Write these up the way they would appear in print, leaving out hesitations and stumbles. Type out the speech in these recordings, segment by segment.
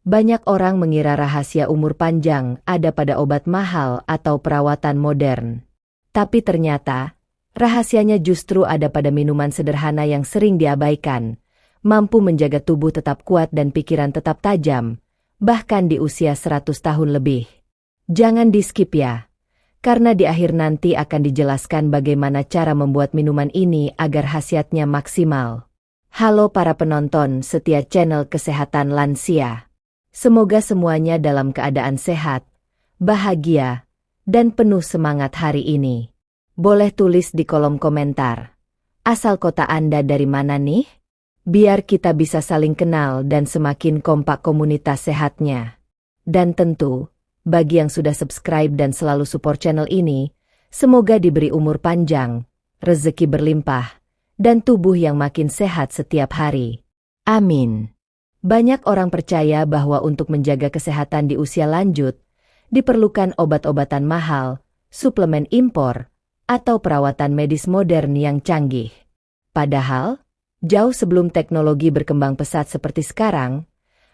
Banyak orang mengira rahasia umur panjang ada pada obat mahal atau perawatan modern. Tapi ternyata, rahasianya justru ada pada minuman sederhana yang sering diabaikan, mampu menjaga tubuh tetap kuat dan pikiran tetap tajam, bahkan di usia 100 tahun lebih. Jangan di-skip ya, karena di akhir nanti akan dijelaskan bagaimana cara membuat minuman ini agar khasiatnya maksimal. Halo para penonton setia channel Kesehatan Lansia. Semoga semuanya dalam keadaan sehat, bahagia, dan penuh semangat hari ini. Boleh tulis di kolom komentar. Asal kota Anda dari mana nih? Biar kita bisa saling kenal dan semakin kompak komunitas sehatnya. Dan tentu, bagi yang sudah subscribe dan selalu support channel ini, semoga diberi umur panjang, rezeki berlimpah, dan tubuh yang makin sehat setiap hari. Amin. Banyak orang percaya bahwa untuk menjaga kesehatan di usia lanjut, diperlukan obat-obatan mahal, suplemen impor, atau perawatan medis modern yang canggih. Padahal, jauh sebelum teknologi berkembang pesat seperti sekarang,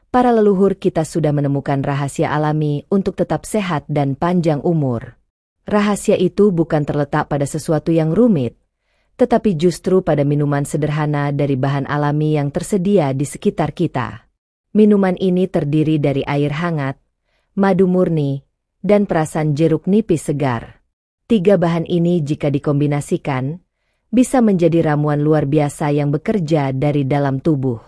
para leluhur kita sudah menemukan rahasia alami untuk tetap sehat dan panjang umur. Rahasia itu bukan terletak pada sesuatu yang rumit, tetapi justru pada minuman sederhana dari bahan alami yang tersedia di sekitar kita. Minuman ini terdiri dari air hangat, madu murni, dan perasan jeruk nipis segar. Tiga bahan ini jika dikombinasikan, bisa menjadi ramuan luar biasa yang bekerja dari dalam tubuh.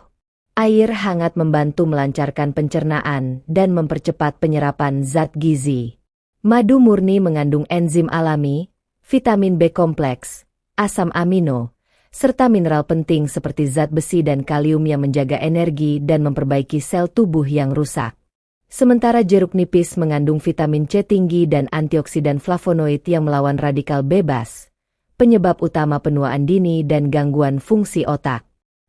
Air hangat membantu melancarkan pencernaan dan mempercepat penyerapan zat gizi. Madu murni mengandung enzim alami, vitamin B kompleks, asam amino, serta mineral penting seperti zat besi dan kalium yang menjaga energi dan memperbaiki sel tubuh yang rusak. Sementara jeruk nipis mengandung vitamin C tinggi dan antioksidan flavonoid yang melawan radikal bebas, penyebab utama penuaan dini dan gangguan fungsi otak.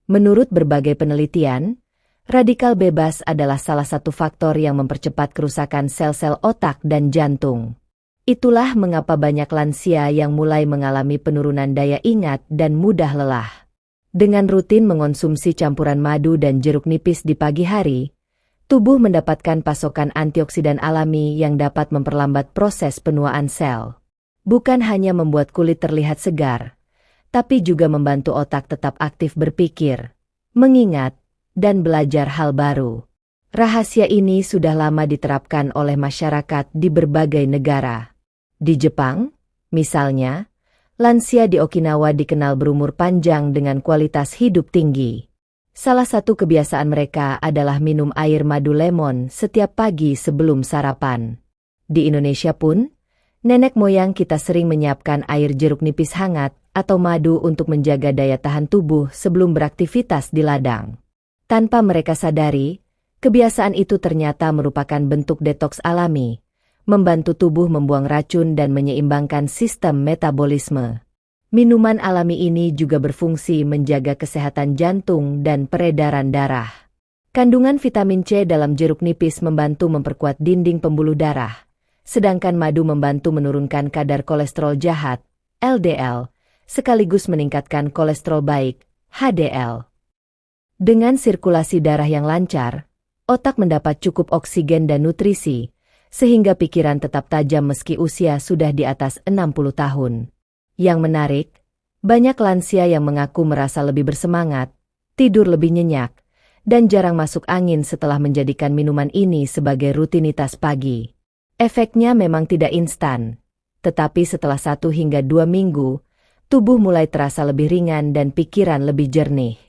Menurut berbagai penelitian, radikal bebas adalah salah satu faktor yang mempercepat kerusakan sel-sel otak dan jantung. Itulah mengapa banyak lansia yang mulai mengalami penurunan daya ingat dan mudah lelah. Dengan rutin mengonsumsi campuran madu dan jeruk nipis di pagi hari, tubuh mendapatkan pasokan antioksidan alami yang dapat memperlambat proses penuaan sel. Bukan hanya membuat kulit terlihat segar, tapi juga membantu otak tetap aktif berpikir, mengingat, dan belajar hal baru. Rahasia ini sudah lama diterapkan oleh masyarakat di berbagai negara. Di Jepang, misalnya, lansia di Okinawa dikenal berumur panjang dengan kualitas hidup tinggi. Salah satu kebiasaan mereka adalah minum air madu lemon setiap pagi sebelum sarapan. Di Indonesia pun, nenek moyang kita sering menyiapkan air jeruk nipis hangat atau madu untuk menjaga daya tahan tubuh sebelum beraktivitas di ladang. Tanpa mereka sadari, kebiasaan itu ternyata merupakan bentuk detoks alami, membantu tubuh membuang racun dan menyeimbangkan sistem metabolisme. Minuman alami ini juga berfungsi menjaga kesehatan jantung dan peredaran darah. Kandungan vitamin C dalam jeruk nipis membantu memperkuat dinding pembuluh darah, sedangkan madu membantu menurunkan kadar kolesterol jahat, LDL, sekaligus meningkatkan kolesterol baik, HDL. Dengan sirkulasi darah yang lancar, otak mendapat cukup oksigen dan nutrisi, sehingga pikiran tetap tajam meski usia sudah di atas 60 tahun. Yang menarik, banyak lansia yang mengaku merasa lebih bersemangat, tidur lebih nyenyak, dan jarang masuk angin setelah menjadikan minuman ini sebagai rutinitas pagi. Efeknya memang tidak instan, tetapi setelah 1 hingga 2 minggu, tubuh mulai terasa lebih ringan dan pikiran lebih jernih.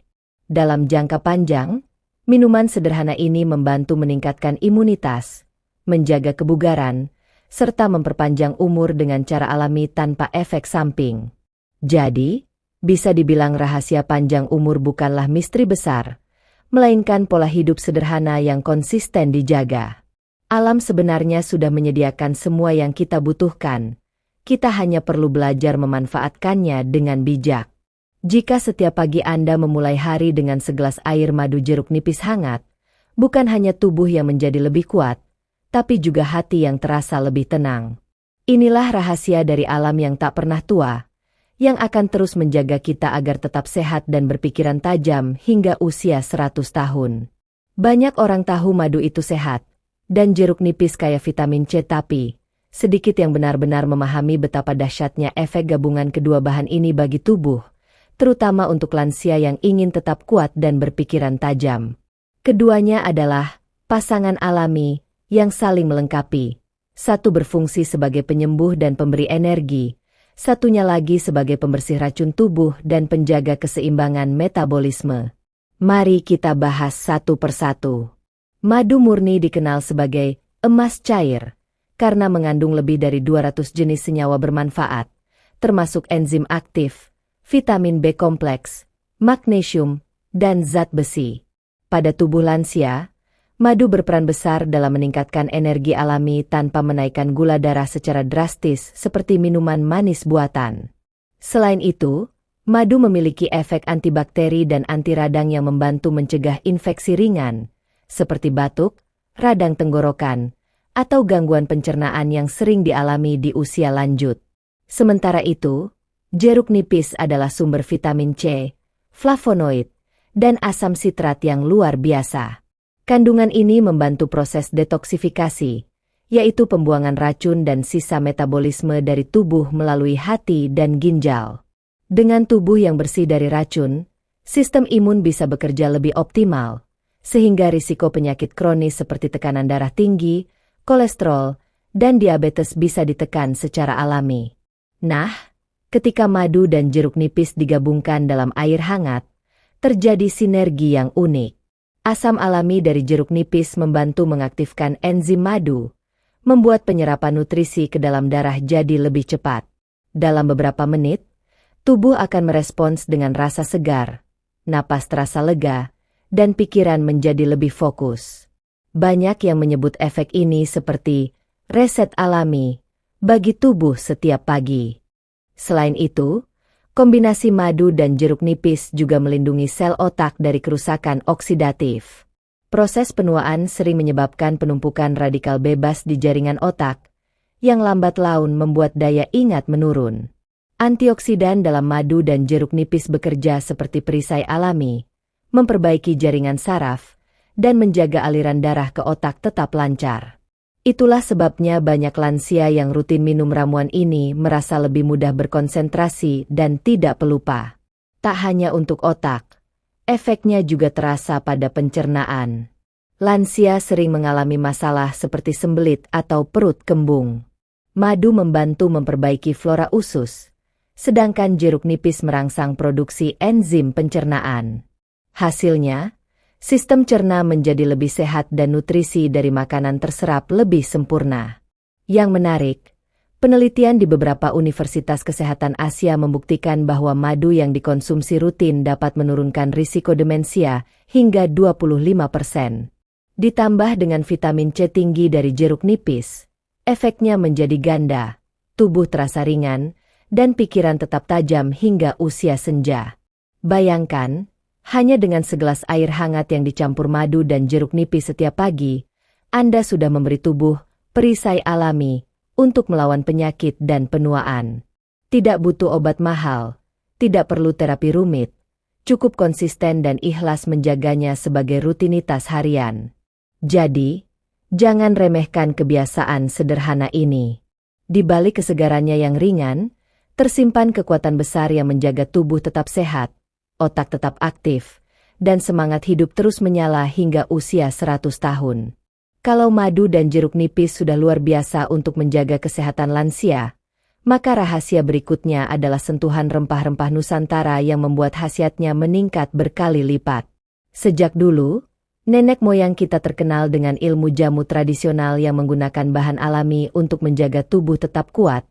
Dalam jangka panjang, minuman sederhana ini membantu meningkatkan imunitas, menjaga kebugaran, serta memperpanjang umur dengan cara alami tanpa efek samping. Jadi, bisa dibilang rahasia panjang umur bukanlah misteri besar, melainkan pola hidup sederhana yang konsisten dijaga. Alam sebenarnya sudah menyediakan semua yang kita butuhkan, kita hanya perlu belajar memanfaatkannya dengan bijak. Jika setiap pagi Anda memulai hari dengan segelas air madu jeruk nipis hangat, bukan hanya tubuh yang menjadi lebih kuat, tapi juga hati yang terasa lebih tenang. Inilah rahasia dari alam yang tak pernah tua, yang akan terus menjaga kita agar tetap sehat dan berpikiran tajam hingga usia 100 tahun. Banyak orang tahu madu itu sehat, dan jeruk nipis kaya vitamin C, tapi sedikit yang benar-benar memahami betapa dahsyatnya efek gabungan kedua bahan ini bagi tubuh, terutama untuk lansia yang ingin tetap kuat dan berpikiran tajam. Keduanya adalah pasangan alami yang saling melengkapi. Satu berfungsi sebagai penyembuh dan pemberi energi, satunya lagi sebagai pembersih racun tubuh dan penjaga keseimbangan metabolisme. Mari kita bahas satu persatu. Madu murni dikenal sebagai emas cair karena mengandung lebih dari 200 jenis senyawa bermanfaat, termasuk enzim aktif, vitamin B kompleks, magnesium, dan zat besi. Pada tubuh lansia, madu berperan besar dalam meningkatkan energi alami tanpa menaikkan gula darah secara drastis seperti minuman manis buatan. Selain itu, madu memiliki efek antibakteri dan anti radang yang membantu mencegah infeksi ringan, seperti batuk, radang tenggorokan, atau gangguan pencernaan yang sering dialami di usia lanjut. Sementara itu, jeruk nipis adalah sumber vitamin C, flavonoid, dan asam sitrat yang luar biasa. Kandungan ini membantu proses detoksifikasi, yaitu pembuangan racun dan sisa metabolisme dari tubuh melalui hati dan ginjal. Dengan tubuh yang bersih dari racun, sistem imun bisa bekerja lebih optimal, sehingga risiko penyakit kronis seperti tekanan darah tinggi, kolesterol, dan diabetes bisa ditekan secara alami. Nah, ketika madu dan jeruk nipis digabungkan dalam air hangat, terjadi sinergi yang unik. Asam alami dari jeruk nipis membantu mengaktifkan enzim madu, membuat penyerapan nutrisi ke dalam darah jadi lebih cepat. Dalam beberapa menit, tubuh akan merespons dengan rasa segar, napas terasa lega, dan pikiran menjadi lebih fokus. Banyak yang menyebut efek ini seperti reset alami bagi tubuh setiap pagi. Selain itu, kombinasi madu dan jeruk nipis juga melindungi sel otak dari kerusakan oksidatif. Proses penuaan sering menyebabkan penumpukan radikal bebas di jaringan otak, yang lambat laun membuat daya ingat menurun. Antioksidan dalam madu dan jeruk nipis bekerja seperti perisai alami, memperbaiki jaringan saraf, dan menjaga aliran darah ke otak tetap lancar. Itulah sebabnya banyak lansia yang rutin minum ramuan ini merasa lebih mudah berkonsentrasi dan tidak pelupa. Tak hanya untuk otak, efeknya juga terasa pada pencernaan. Lansia sering mengalami masalah seperti sembelit atau perut kembung. Madu membantu memperbaiki flora usus, sedangkan jeruk nipis merangsang produksi enzim pencernaan. Hasilnya, sistem cerna menjadi lebih sehat dan nutrisi dari makanan terserap lebih sempurna. Yang menarik, penelitian di beberapa universitas kesehatan Asia membuktikan bahwa madu yang dikonsumsi rutin dapat menurunkan risiko demensia hingga 25%. Ditambah dengan vitamin C tinggi dari jeruk nipis, efeknya menjadi ganda, tubuh terasa ringan, dan pikiran tetap tajam hingga usia senja. Bayangkan, hanya dengan segelas air hangat yang dicampur madu dan jeruk nipis setiap pagi, Anda sudah memberi tubuh perisai alami untuk melawan penyakit dan penuaan. Tidak butuh obat mahal, tidak perlu terapi rumit, cukup konsisten dan ikhlas menjaganya sebagai rutinitas harian. Jadi, jangan remehkan kebiasaan sederhana ini. Di balik kesegarannya yang ringan, tersimpan kekuatan besar yang menjaga tubuh tetap sehat, otak tetap aktif, dan semangat hidup terus menyala hingga usia 100 tahun. Kalau madu dan jeruk nipis sudah luar biasa untuk menjaga kesehatan lansia, maka rahasia berikutnya adalah sentuhan rempah-rempah Nusantara yang membuat khasiatnya meningkat berkali lipat. Sejak dulu, nenek moyang kita terkenal dengan ilmu jamu tradisional yang menggunakan bahan alami untuk menjaga tubuh tetap kuat,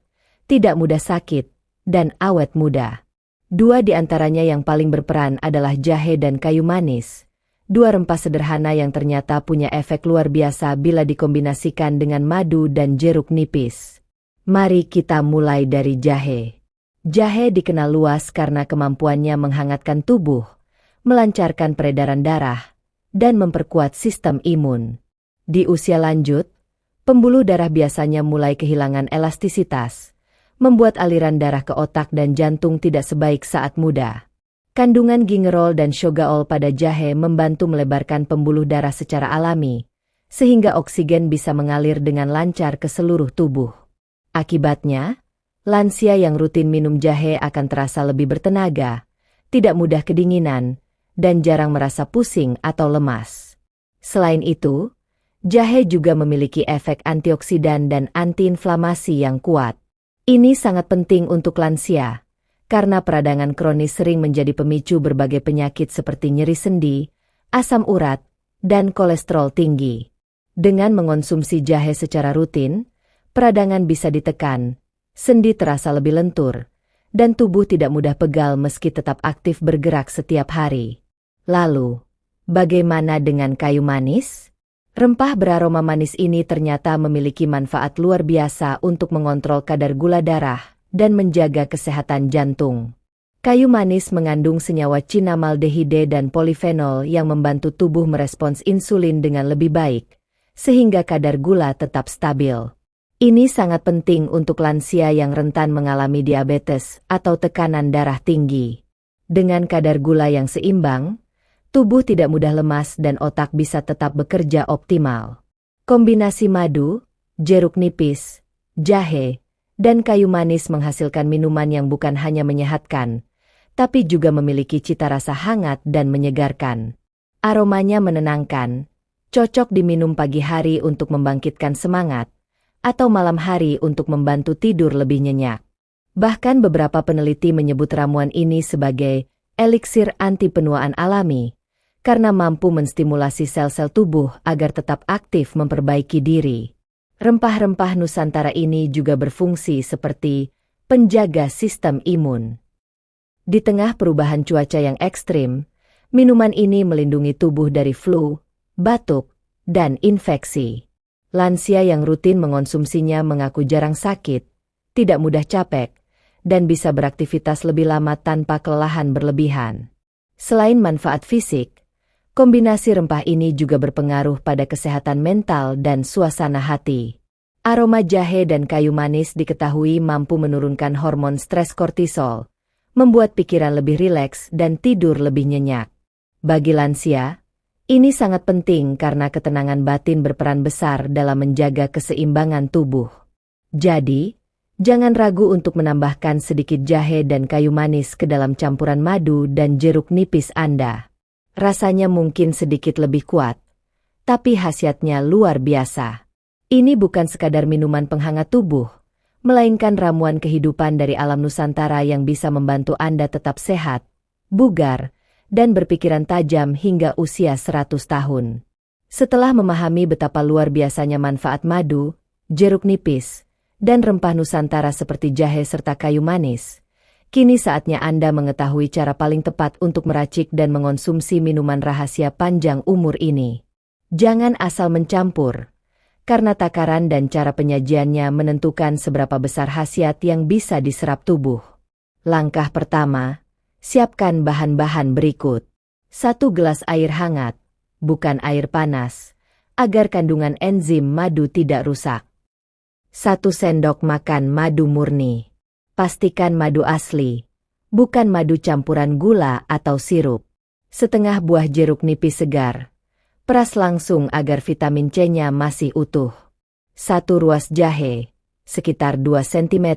tidak mudah sakit, dan awet muda. Dua di antaranya yang paling berperan adalah jahe dan kayu manis. Dua rempah sederhana yang ternyata punya efek luar biasa bila dikombinasikan dengan madu dan jeruk nipis. Mari kita mulai dari jahe. Jahe dikenal luas karena kemampuannya menghangatkan tubuh, melancarkan peredaran darah, dan memperkuat sistem imun. Di usia lanjut, pembuluh darah biasanya mulai kehilangan elastisitas, membuat aliran darah ke otak dan jantung tidak sebaik saat muda. Kandungan gingerol dan shogaol pada jahe membantu melebarkan pembuluh darah secara alami, sehingga oksigen bisa mengalir dengan lancar ke seluruh tubuh. Akibatnya, lansia yang rutin minum jahe akan terasa lebih bertenaga, tidak mudah kedinginan, dan jarang merasa pusing atau lemas. Selain itu, jahe juga memiliki efek antioksidan dan antiinflamasi yang kuat. Ini sangat penting untuk lansia, karena peradangan kronis sering menjadi pemicu berbagai penyakit seperti nyeri sendi, asam urat, dan kolesterol tinggi. Dengan mengonsumsi jahe secara rutin, peradangan bisa ditekan, sendi terasa lebih lentur, dan tubuh tidak mudah pegal meski tetap aktif bergerak setiap hari. Lalu, bagaimana dengan kayu manis? Rempah beraroma manis ini ternyata memiliki manfaat luar biasa untuk mengontrol kadar gula darah dan menjaga kesehatan jantung. Kayu manis mengandung senyawa cinamaldehide dan polifenol yang membantu tubuh merespons insulin dengan lebih baik, sehingga kadar gula tetap stabil. Ini sangat penting untuk lansia yang rentan mengalami diabetes atau tekanan darah tinggi. Dengan kadar gula yang seimbang, tubuh tidak mudah lemas dan otak bisa tetap bekerja optimal. Kombinasi madu, jeruk nipis, jahe, dan kayu manis menghasilkan minuman yang bukan hanya menyehatkan, tapi juga memiliki cita rasa hangat dan menyegarkan. Aromanya menenangkan, cocok diminum pagi hari untuk membangkitkan semangat, atau malam hari untuk membantu tidur lebih nyenyak. Bahkan beberapa peneliti menyebut ramuan ini sebagai eliksir anti penuaan alami, karena mampu menstimulasi sel-sel tubuh agar tetap aktif memperbaiki diri. Rempah-rempah Nusantara ini juga berfungsi seperti penjaga sistem imun. Di tengah perubahan cuaca yang ekstrim, minuman ini melindungi tubuh dari flu, batuk, dan infeksi. Lansia yang rutin mengonsumsinya mengaku jarang sakit, tidak mudah capek, dan bisa beraktivitas lebih lama tanpa kelelahan berlebihan. Selain manfaat fisik, kombinasi rempah ini juga berpengaruh pada kesehatan mental dan suasana hati. Aroma jahe dan kayu manis diketahui mampu menurunkan hormon stres kortisol, membuat pikiran lebih rileks dan tidur lebih nyenyak. Bagi lansia, ini sangat penting karena ketenangan batin berperan besar dalam menjaga keseimbangan tubuh. Jadi, jangan ragu untuk menambahkan sedikit jahe dan kayu manis ke dalam campuran madu dan jeruk nipis Anda. Rasanya mungkin sedikit lebih kuat, tapi khasiatnya luar biasa. Ini bukan sekadar minuman penghangat tubuh, melainkan ramuan kehidupan dari alam Nusantara yang bisa membantu Anda tetap sehat, bugar, dan berpikiran tajam hingga usia 100 tahun. Setelah memahami betapa luar biasanya manfaat madu, jeruk nipis, dan rempah Nusantara seperti jahe serta kayu manis, kini saatnya Anda mengetahui cara paling tepat untuk meracik dan mengonsumsi minuman rahasia panjang umur ini. Jangan asal mencampur, karena takaran dan cara penyajiannya menentukan seberapa besar khasiat yang bisa diserap tubuh. Langkah pertama, siapkan bahan-bahan berikut. 1 gelas air hangat, bukan air panas, agar kandungan enzim madu tidak rusak. 1 sendok makan madu murni. Pastikan madu asli, bukan madu campuran gula atau sirup. Setengah buah jeruk nipis segar. Peras langsung agar vitamin C-nya masih utuh. 1 ruas jahe, sekitar 2 cm,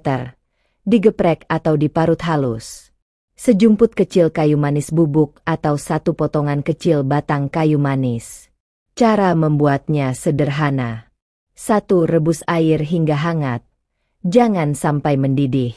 digeprek atau diparut halus. Sejumput kecil kayu manis bubuk atau 1 potongan kecil batang kayu manis. Cara membuatnya sederhana. 1. Rebus air hingga hangat. Jangan sampai mendidih.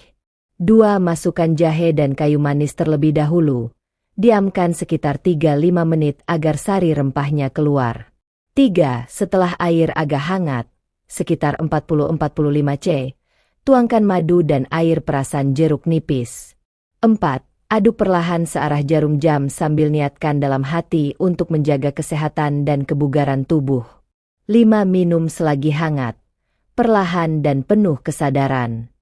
2. Masukkan jahe dan kayu manis terlebih dahulu. Diamkan sekitar 3-5 menit agar sari rempahnya keluar. 3. Setelah air agak hangat, sekitar 40-45 C, tuangkan madu dan air perasan jeruk nipis. 4. Aduk perlahan searah jarum jam sambil niatkan dalam hati untuk menjaga kesehatan dan kebugaran tubuh. 5. Minum selagi hangat, perlahan dan penuh kesadaran.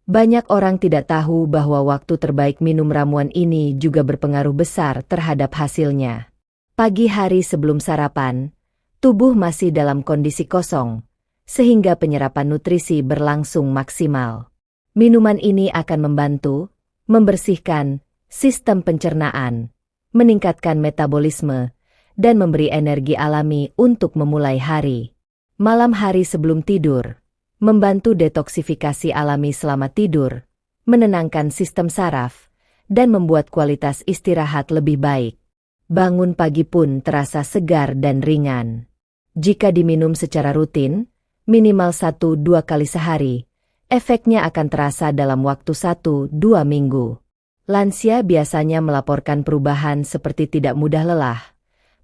Banyak orang tidak tahu bahwa waktu terbaik minum ramuan ini juga berpengaruh besar terhadap hasilnya. Pagi hari sebelum sarapan, tubuh masih dalam kondisi kosong, sehingga penyerapan nutrisi berlangsung maksimal. Minuman ini akan membantu membersihkan sistem pencernaan, meningkatkan metabolisme, dan memberi energi alami untuk memulai hari. Malam hari sebelum tidur, membantu detoksifikasi alami selama tidur, menenangkan sistem saraf, dan membuat kualitas istirahat lebih baik. Bangun pagi pun terasa segar dan ringan. Jika diminum secara rutin, minimal 1-2 kali sehari, efeknya akan terasa dalam waktu 1-2 minggu. Lansia biasanya melaporkan perubahan seperti tidak mudah lelah,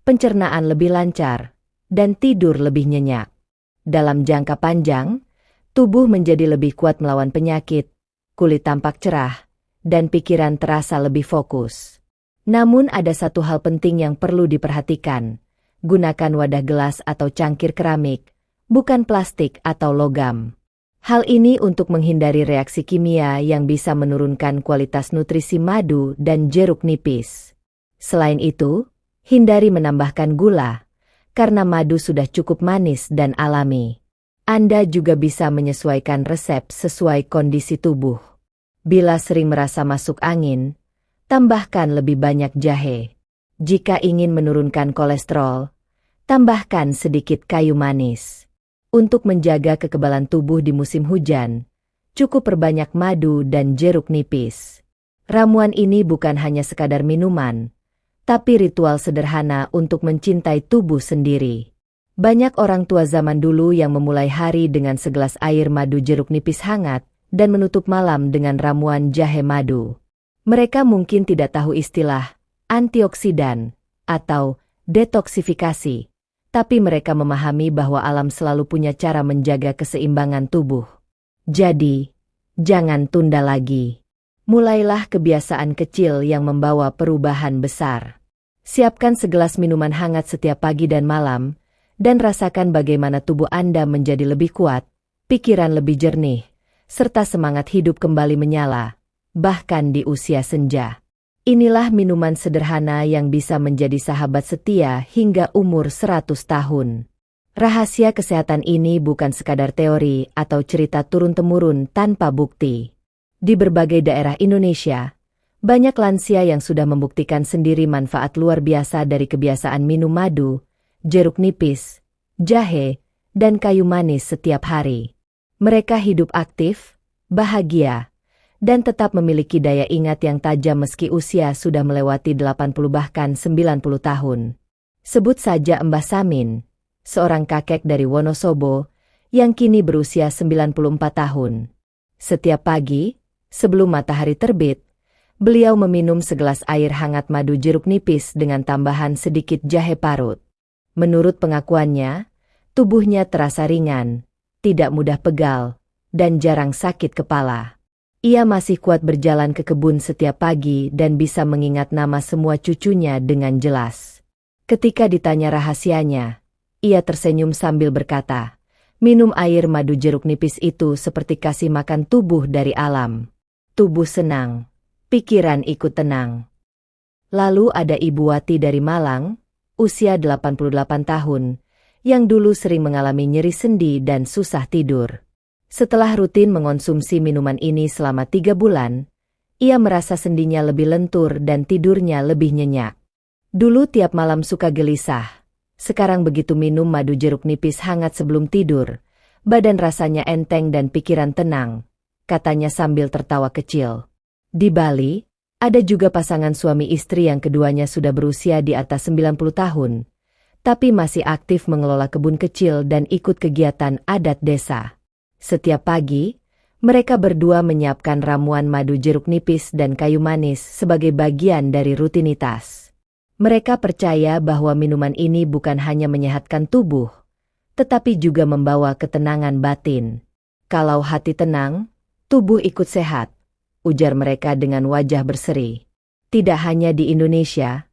pencernaan lebih lancar, dan tidur lebih nyenyak. Dalam jangka panjang, tubuh menjadi lebih kuat melawan penyakit, kulit tampak cerah, dan pikiran terasa lebih fokus. Namun ada satu hal penting yang perlu diperhatikan. Gunakan wadah gelas atau cangkir keramik, bukan plastik atau logam. Hal ini untuk menghindari reaksi kimia yang bisa menurunkan kualitas nutrisi madu dan jeruk nipis. Selain itu, hindari menambahkan gula, karena madu sudah cukup manis dan alami. Anda juga bisa menyesuaikan resep sesuai kondisi tubuh. Bila sering merasa masuk angin, tambahkan lebih banyak jahe. Jika ingin menurunkan kolesterol, tambahkan sedikit kayu manis. Untuk menjaga kekebalan tubuh di musim hujan, cukup perbanyak madu dan jeruk nipis. Ramuan ini bukan hanya sekadar minuman, tapi ritual sederhana untuk mencintai tubuh sendiri. Banyak orang tua zaman dulu yang memulai hari dengan segelas air madu jeruk nipis hangat dan menutup malam dengan ramuan jahe madu. Mereka mungkin tidak tahu istilah antioksidan atau detoksifikasi, tapi mereka memahami bahwa alam selalu punya cara menjaga keseimbangan tubuh. Jadi, jangan tunda lagi. Mulailah kebiasaan kecil yang membawa perubahan besar. Siapkan segelas minuman hangat setiap pagi dan malam, dan rasakan bagaimana tubuh Anda menjadi lebih kuat, pikiran lebih jernih, serta semangat hidup kembali menyala, bahkan di usia senja. Inilah minuman sederhana yang bisa menjadi sahabat setia hingga umur 100 tahun. Rahasia kesehatan ini bukan sekadar teori atau cerita turun-temurun tanpa bukti. Di berbagai daerah Indonesia, banyak lansia yang sudah membuktikan sendiri manfaat luar biasa dari kebiasaan minum madu, jeruk nipis, jahe, dan kayu manis setiap hari. Mereka hidup aktif, bahagia, dan tetap memiliki daya ingat yang tajam meski usia sudah melewati 80 bahkan 90 tahun. Sebut saja Mbah Samin, seorang kakek dari Wonosobo, yang kini berusia 94 tahun. Setiap pagi, sebelum matahari terbit, beliau meminum segelas air hangat madu jeruk nipis dengan tambahan sedikit jahe parut. Menurut pengakuannya, tubuhnya terasa ringan, tidak mudah pegal, dan jarang sakit kepala. Ia masih kuat berjalan ke kebun setiap pagi dan bisa mengingat nama semua cucunya dengan jelas. Ketika ditanya rahasianya, ia tersenyum sambil berkata, minum air madu jeruk nipis itu seperti kasih makan tubuh dari alam. Tubuh senang, pikiran ikut tenang. Lalu ada Ibu Wati dari Malang, usia 88 tahun, yang dulu sering mengalami nyeri sendi dan susah tidur. Setelah rutin mengonsumsi minuman ini selama 3 bulan, ia merasa sendinya lebih lentur dan tidurnya lebih nyenyak. Dulu tiap malam suka gelisah, sekarang begitu minum madu jeruk nipis hangat sebelum tidur, badan rasanya enteng dan pikiran tenang, katanya sambil tertawa kecil. Di Bali, ada juga pasangan suami istri yang keduanya sudah berusia di atas 90 tahun, tapi masih aktif mengelola kebun kecil dan ikut kegiatan adat desa. Setiap pagi, mereka berdua menyiapkan ramuan madu jeruk nipis dan kayu manis sebagai bagian dari rutinitas. Mereka percaya bahwa minuman ini bukan hanya menyehatkan tubuh, tetapi juga membawa ketenangan batin. Kalau hati tenang, tubuh ikut sehat, ujar mereka dengan wajah berseri. Tidak hanya di Indonesia,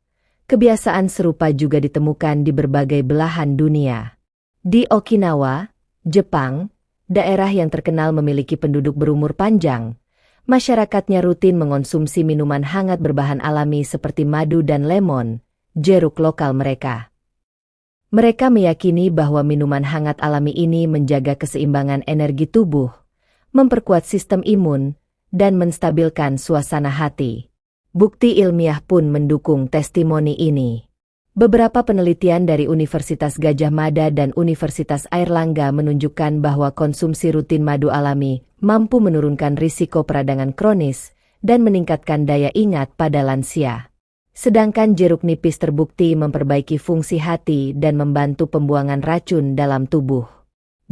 kebiasaan serupa juga ditemukan di berbagai belahan dunia. Di Okinawa, Jepang, daerah yang terkenal memiliki penduduk berumur panjang, masyarakatnya rutin mengonsumsi minuman hangat berbahan alami seperti madu dan lemon, jeruk lokal mereka. Mereka meyakini bahwa minuman hangat alami ini menjaga keseimbangan energi tubuh, memperkuat sistem imun, dan menstabilkan suasana hati. Bukti ilmiah pun mendukung testimoni ini. Beberapa penelitian dari Universitas Gadjah Mada dan Universitas Airlangga menunjukkan bahwa konsumsi rutin madu alami mampu menurunkan risiko peradangan kronis dan meningkatkan daya ingat pada lansia. Sedangkan jeruk nipis terbukti memperbaiki fungsi hati dan membantu pembuangan racun dalam tubuh.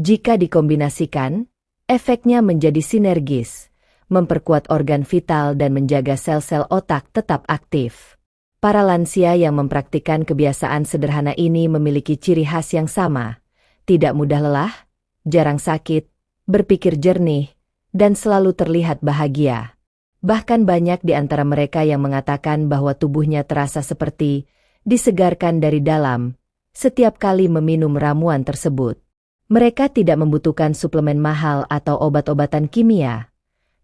Jika dikombinasikan, efeknya menjadi sinergis, memperkuat organ vital dan menjaga sel-sel otak tetap aktif. Para lansia yang mempraktikkan kebiasaan sederhana ini memiliki ciri khas yang sama, tidak mudah lelah, jarang sakit, berpikir jernih, dan selalu terlihat bahagia. Bahkan banyak di antara mereka yang mengatakan bahwa tubuhnya terasa seperti disegarkan dari dalam setiap kali meminum ramuan tersebut. Mereka tidak membutuhkan suplemen mahal atau obat-obatan kimia,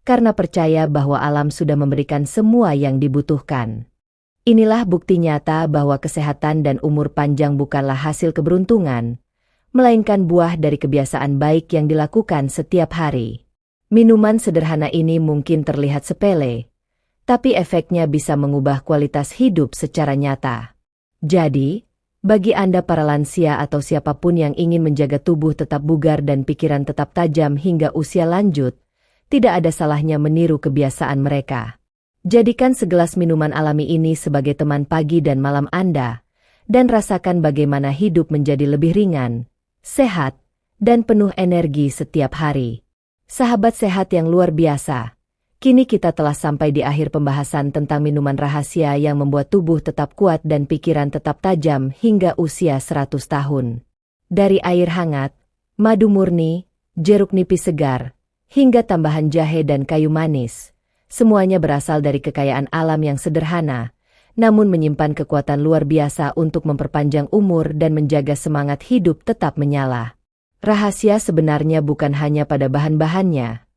karena percaya bahwa alam sudah memberikan semua yang dibutuhkan. Inilah bukti nyata bahwa kesehatan dan umur panjang bukanlah hasil keberuntungan, melainkan buah dari kebiasaan baik yang dilakukan setiap hari. Minuman sederhana ini mungkin terlihat sepele, tapi efeknya bisa mengubah kualitas hidup secara nyata. Jadi, bagi Anda para lansia atau siapapun yang ingin menjaga tubuh tetap bugar dan pikiran tetap tajam hingga usia lanjut, tidak ada salahnya meniru kebiasaan mereka. Jadikan segelas minuman alami ini sebagai teman pagi dan malam Anda, dan rasakan bagaimana hidup menjadi lebih ringan, sehat, dan penuh energi setiap hari. Sahabat sehat yang luar biasa, kini kita telah sampai di akhir pembahasan tentang minuman rahasia yang membuat tubuh tetap kuat dan pikiran tetap tajam hingga usia 100 tahun. Dari air hangat, madu murni, jeruk nipis segar, hingga tambahan jahe dan kayu manis, semuanya berasal dari kekayaan alam yang sederhana, namun menyimpan kekuatan luar biasa untuk memperpanjang umur dan menjaga semangat hidup tetap menyala. Rahasia sebenarnya bukan hanya pada bahan-bahannya,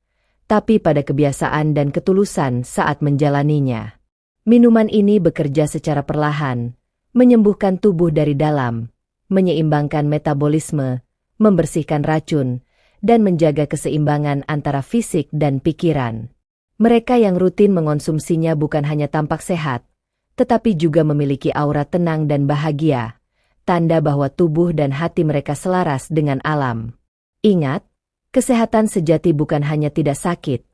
tapi pada kebiasaan dan ketulusan saat menjalaninya. Minuman ini bekerja secara perlahan, menyembuhkan tubuh dari dalam, menyeimbangkan metabolisme, membersihkan racun, dan menjaga keseimbangan antara fisik dan pikiran. Mereka yang rutin mengonsumsinya bukan hanya tampak sehat, tetapi juga memiliki aura tenang dan bahagia, tanda bahwa tubuh dan hati mereka selaras dengan alam. Ingat, kesehatan sejati bukan hanya tidak sakit,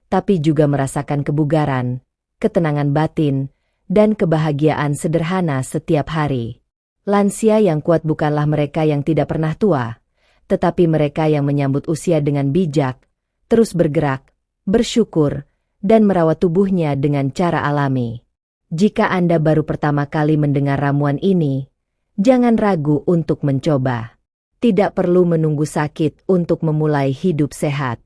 tapi juga merasakan kebugaran, ketenangan batin, dan kebahagiaan sederhana setiap hari. Lansia yang kuat bukanlah mereka yang tidak pernah tua, tetapi mereka yang menyambut usia dengan bijak, terus bergerak, bersyukur, dan merawat tubuhnya dengan cara alami. Jika Anda baru pertama kali mendengar ramuan ini, jangan ragu untuk mencoba. Tidak perlu menunggu sakit untuk memulai hidup sehat.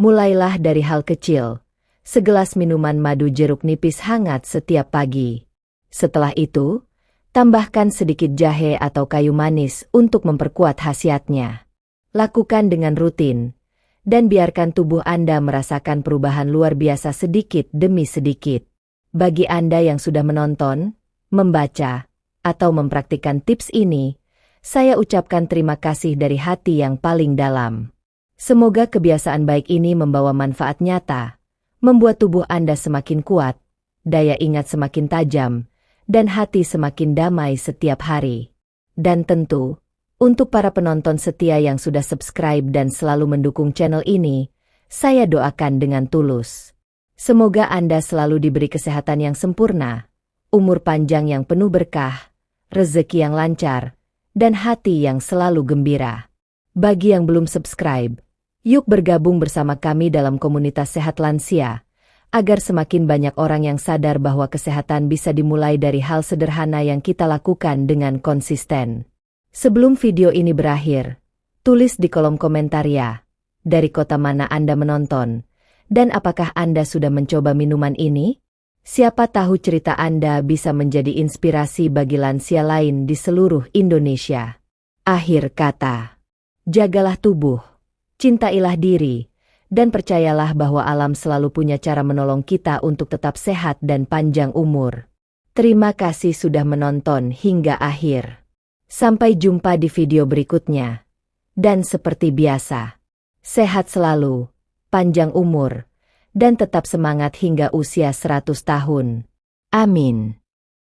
Mulailah dari hal kecil, segelas minuman madu jeruk nipis hangat setiap pagi. Setelah itu, tambahkan sedikit jahe atau kayu manis untuk memperkuat khasiatnya. Lakukan dengan rutin, dan biarkan tubuh Anda merasakan perubahan luar biasa sedikit demi sedikit. Bagi Anda yang sudah menonton, membaca, atau mempraktikkan tips ini, saya ucapkan terima kasih dari hati yang paling dalam. Semoga kebiasaan baik ini membawa manfaat nyata, membuat tubuh Anda semakin kuat, daya ingat semakin tajam, dan hati semakin damai setiap hari. Dan tentu, untuk para penonton setia yang sudah subscribe dan selalu mendukung channel ini, saya doakan dengan tulus. Semoga Anda selalu diberi kesehatan yang sempurna, umur panjang yang penuh berkah, rezeki yang lancar, dan hati yang selalu gembira. Bagi yang belum subscribe, yuk bergabung bersama kami dalam komunitas sehat lansia, agar semakin banyak orang yang sadar bahwa kesehatan bisa dimulai dari hal sederhana yang kita lakukan dengan konsisten. Sebelum video ini berakhir, tulis di kolom komentar ya, dari kota mana Anda menonton, dan apakah Anda sudah mencoba minuman ini? Siapa tahu cerita Anda bisa menjadi inspirasi bagi lansia lain di seluruh Indonesia. Akhir kata, jagalah tubuh, cintailah diri, dan percayalah bahwa alam selalu punya cara menolong kita untuk tetap sehat dan panjang umur. Terima kasih sudah menonton hingga akhir. Sampai jumpa di video berikutnya. Dan seperti biasa, sehat selalu, panjang umur, dan tetap semangat hingga usia 100 tahun. Amin.